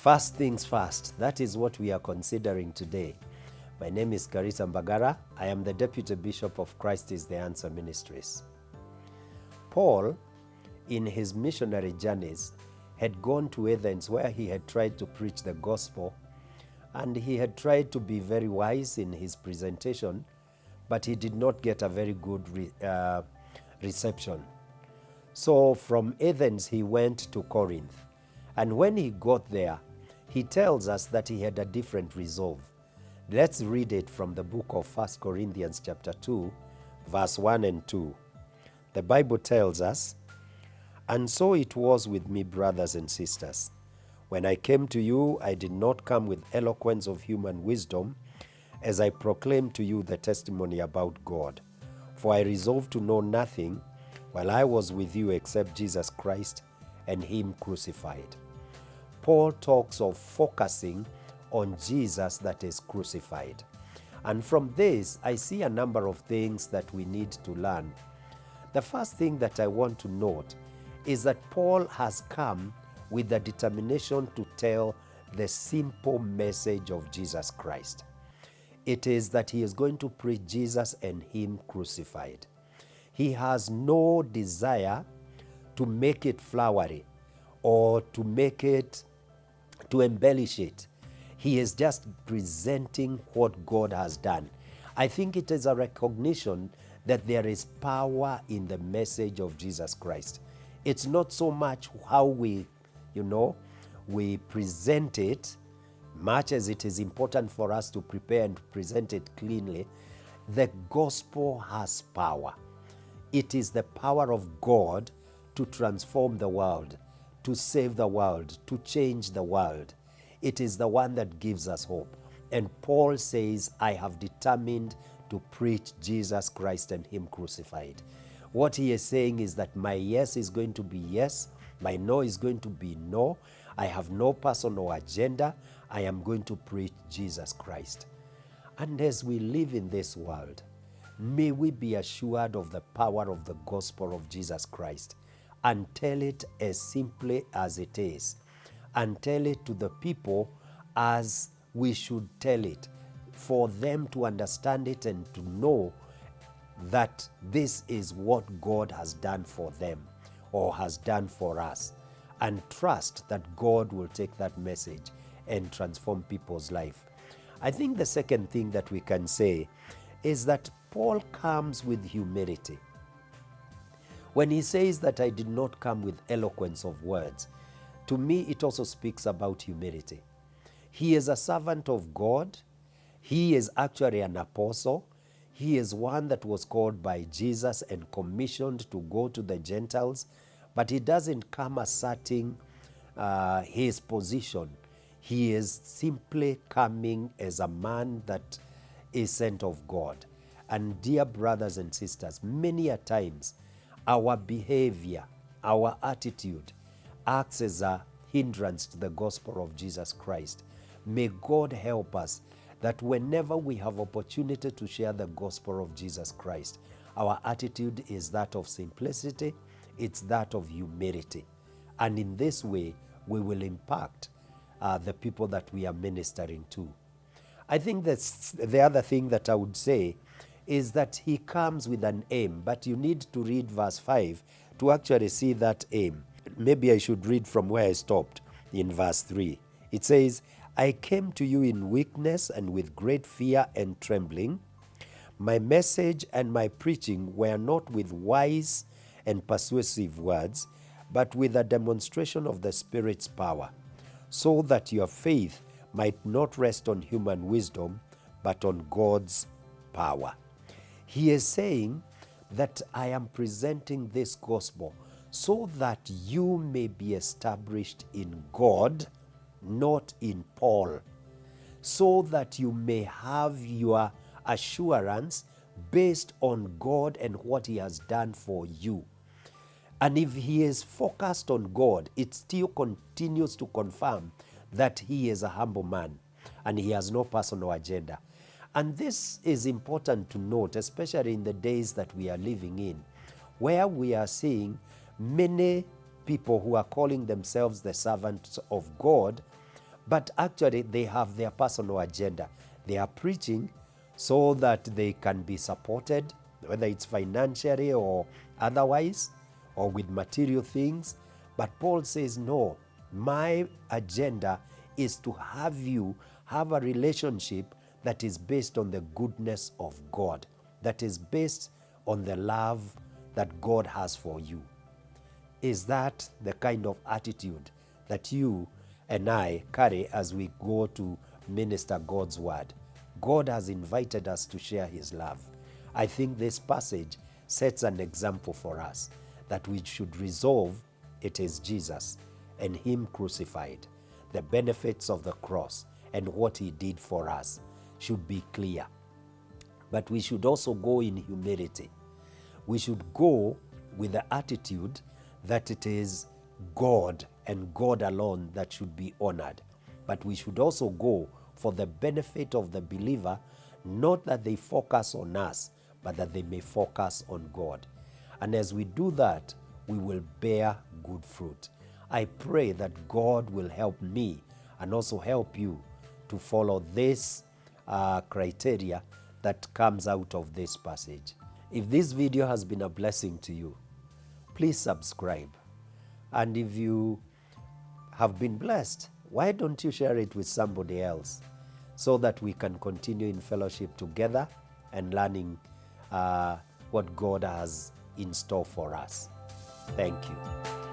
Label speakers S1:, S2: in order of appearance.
S1: First things first, that is what we are considering today. My name is Karita Mbagara. I am the Deputy Bishop of Christ is the Answer Ministries. Paul, in his missionary journeys, had gone to Athens where he had tried to preach the gospel, and he had tried to be very wise in his presentation, but he did not get a very good reception. So from Athens he went to Corinth, and when he got there, he tells us that he had a different resolve. Let's read it from the book of 1 Corinthians chapter 2, verse 1 and 2. The Bible tells us, "And so it was with me, brothers and sisters. When I came to you, I did not come with eloquence of human wisdom, as I proclaimed to you the testimony about God. For I resolved to know nothing while I was with you except Jesus Christ and Him crucified." Paul talks of focusing on Jesus that is crucified. And from this, I see a number of things that we need to learn. The first thing that I want to note is that Paul has come with the determination to tell the simple message of Jesus Christ. It is that he is going to preach Jesus and Him crucified. He has no desire to make it flowery or to embellish it. He is just presenting what God has done. I think it is a recognition that there is power in the message of Jesus Christ. It's not so much how we present it, much as it is important for us to prepare and present it cleanly. The gospel has power. It is the power of God to transform the world, to save the world, to change the world. It is the one that gives us hope. And Paul says, I have determined to preach Jesus Christ and Him crucified. What he is saying is that my yes is going to be yes, my no is going to be no. I have no personal agenda. I am going to preach Jesus Christ. And as we live in this world, may we be assured of the power of the gospel of Jesus Christ and tell it as simply as it is, and tell it to the people as we should tell it, for them to understand it and to know that this is what God has done for them or has done for us, and trust that God will take that message and transform people's life. I think the second thing that we can say is that Paul comes with humility. When he says that I did not come with eloquence of words, to me it also speaks about humility. He is a servant of God. He is actually an apostle. He is one that was called by Jesus and commissioned to go to the Gentiles, but he doesn't come asserting his position. He is simply coming as a man that is sent of God. And dear brothers and sisters, many a times our behavior, our attitude acts as a hindrance to the gospel of Jesus Christ. May God help us that whenever we have opportunity to share the gospel of Jesus Christ, our attitude is that of simplicity, it's that of humility. And in this way, we will impact the people that we are ministering to. I think that's the other thing that I would say is that he comes with an aim, but you need to read verse 5 to actually see that aim. Maybe I should read from where I stopped in verse 3. It says, I came to you in weakness and with great fear and trembling. My message and my preaching were not with wise and persuasive words, but with a demonstration of the Spirit's power, so that your faith might not rest on human wisdom, but on God's power. He is saying that I am presenting this gospel so that you may be established in God, not in Paul, so that you may have your assurance based on God and what He has done for you. And if he is focused on God, it still continues to confirm that he is a humble man and he has no personal agenda. And this is important to note, especially in the days that we are living in, where we are seeing many people who are calling themselves the servants of God, But actually, they have their personal agenda. They are preaching so that they can be supported, whether it's financially or otherwise, or with material things. But Paul says, no, my agenda is to have you have a relationship that is based on the goodness of God, that is based on the love that God has for you. Is that the kind of attitude that you and I carry as we go to minister God's word? God has invited us to share his love. I think this passage sets an example for us that we should resolve it is Jesus and him crucified. The benefits of the cross and what he did for us should be clear. But we should also go in humility. We should go with the attitude that it is God and God alone that should be honored. But we should also go for the benefit of the believer, not that they focus on us, but that they may focus on God. And as we do that, we will bear good fruit. I pray that God will help me and also help you to follow this criteria that comes out of this passage. If this video has been a blessing to you, please subscribe. And if you have been blessed, why don't you share it with somebody else so that we can continue in fellowship together and learning what God has in store for us. Thank you.